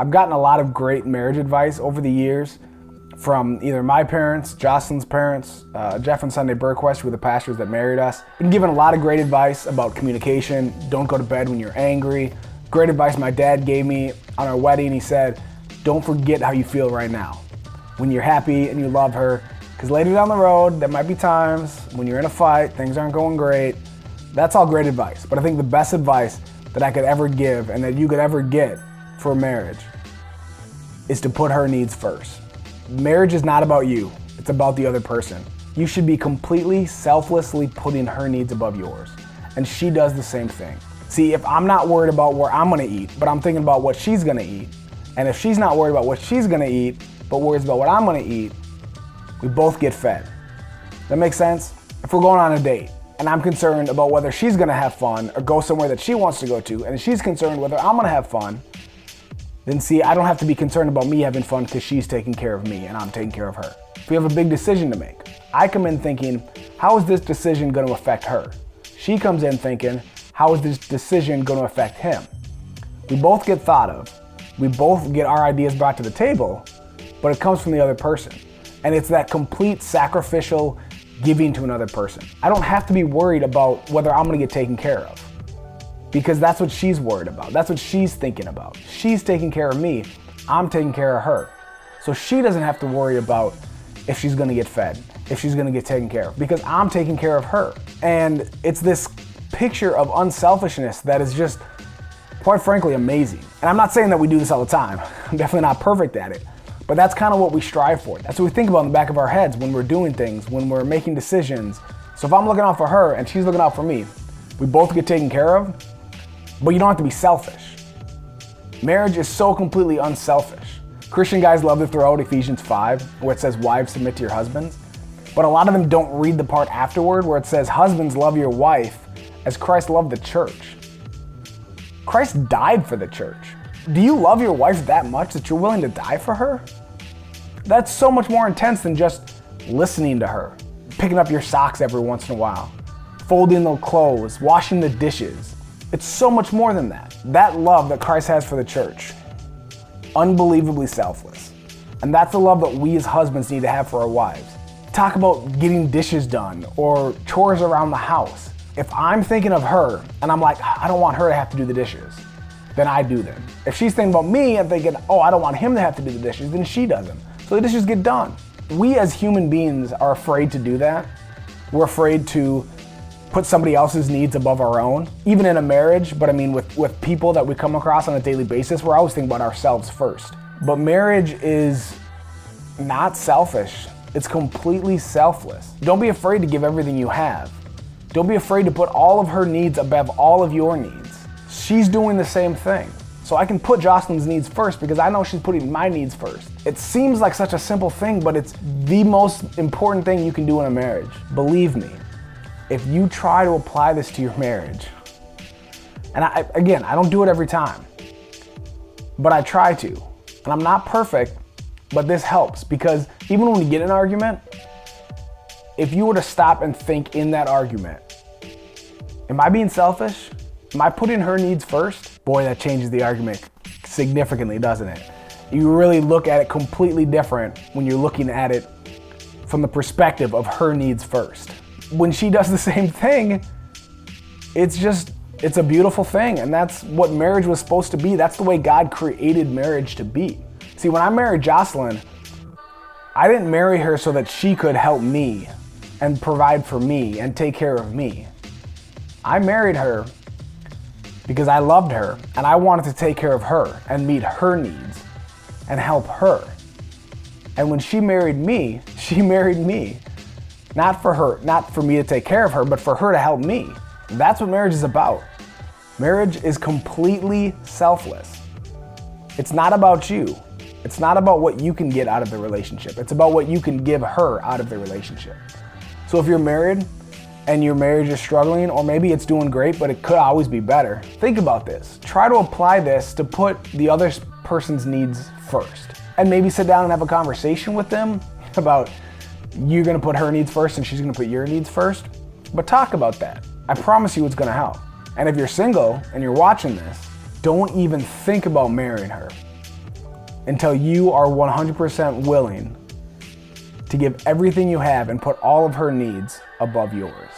I've gotten a lot of great marriage advice over the years from either my parents, Jocelyn's parents, Jeff and Sunday Burquest, who were the pastors that married us. Been given a lot of great advice about communication. Don't go to bed when you're angry. Great advice my dad gave me on our wedding. He said, don't forget how you feel right now when you're happy and you love her, because later down the road, there might be times when you're in a fight, things aren't going great. That's all great advice. But I think the best advice that I could ever give and that you could ever get for marriage is to put her needs first. Marriage is not about you, it's about the other person. You should be completely selflessly putting her needs above yours. And she does the same thing. See, if I'm not worried about where I'm gonna eat, but I'm thinking about what she's gonna eat, and if she's not worried about what she's gonna eat, but worries about what I'm gonna eat, we both get fed. That makes sense? If we're going on a date, and I'm concerned about whether she's gonna have fun or go somewhere that she wants to go to, and she's concerned whether I'm gonna have fun, then see, I don't have to be concerned about me having fun because she's taking care of me and I'm taking care of her. If we have a big decision to make, I come in thinking, how is this decision gonna affect her? She comes in thinking, how is this decision gonna affect him? We both get thought of. We both get our ideas brought to the table, but it comes from the other person. And it's that complete sacrificial giving to another person. I don't have to be worried about whether I'm gonna get taken care of, because that's what she's worried about. That's what she's thinking about. She's taking care of me, I'm taking care of her. So she doesn't have to worry about if she's gonna get fed, if she's gonna get taken care of, because I'm taking care of her. And it's this picture of unselfishness that is just, quite frankly, amazing. And I'm not saying that we do this all the time. I'm definitely not perfect at it. But that's kind of what we strive for. That's what we think about in the back of our heads when we're doing things, when we're making decisions. So if I'm looking out for her and she's looking out for me, we both get taken care of, but you don't have to be selfish. Marriage is so completely unselfish. Christian guys love to throw out Ephesians 5, where it says, wives, submit to your husbands. But a lot of them don't read the part afterward where it says, husbands, love your wife as Christ loved the church. Christ died for the church. Do you love your wife that much that you're willing to die for her? That's so much more intense than just listening to her, picking up your socks every once in a while, folding the clothes, washing the dishes. It's so much more than that. That love that Christ has for the church, unbelievably selfless. And that's the love that we as husbands need to have for our wives. Talk about getting dishes done or chores around the house. If I'm thinking of her and I'm like, I don't want her to have to do the dishes, then I do them. If she's thinking about me and thinking, oh, I don't want him to have to do the dishes, then she does them. So the dishes get done. We as human beings are afraid to do that. We're afraid to put somebody else's needs above our own, even in a marriage, but I mean with people that we come across on a daily basis, we're always thinking about ourselves first. But marriage is not selfish. It's completely selfless. Don't be afraid to give everything you have. Don't be afraid to put all of her needs above all of your needs. She's doing the same thing. So I can put Jocelyn's needs first because I know she's putting my needs first. It seems like such a simple thing, but it's the most important thing you can do in a marriage. Believe me, if you try to apply this to your marriage, and I don't do it every time, but I try to. And I'm not perfect, but this helps because even when we get in an argument, if you were to stop and think in that argument, am I being selfish? Am I putting her needs first? Boy, that changes the argument significantly, doesn't it? You really look at it completely different when you're looking at it from the perspective of her needs first. When she does the same thing, it's a beautiful thing, and that's what marriage was supposed to be. That's the way God created marriage to be. See, when I married Jocelyn, I didn't marry her so that she could help me and provide for me and take care of me. I married her because I loved her and I wanted to take care of her and meet her needs and help her. And when she married me, not for me to take care of her, but for her to help me. That's what marriage is about. Marriage is completely selfless. It's not about you. It's not about what you can get out of the relationship. It's about what you can give her out of the relationship. So if you're married and your marriage is struggling, or maybe it's doing great, but it could always be better, think about this. Try to apply this to put the other person's needs first. And maybe sit down and have a conversation with them about you're gonna put her needs first and she's gonna put your needs first. But talk about that. I promise you it's gonna help. And if you're single and you're watching this, don't even think about marrying her. until you are 100% willing to give everything you have and put all of her needs above yours.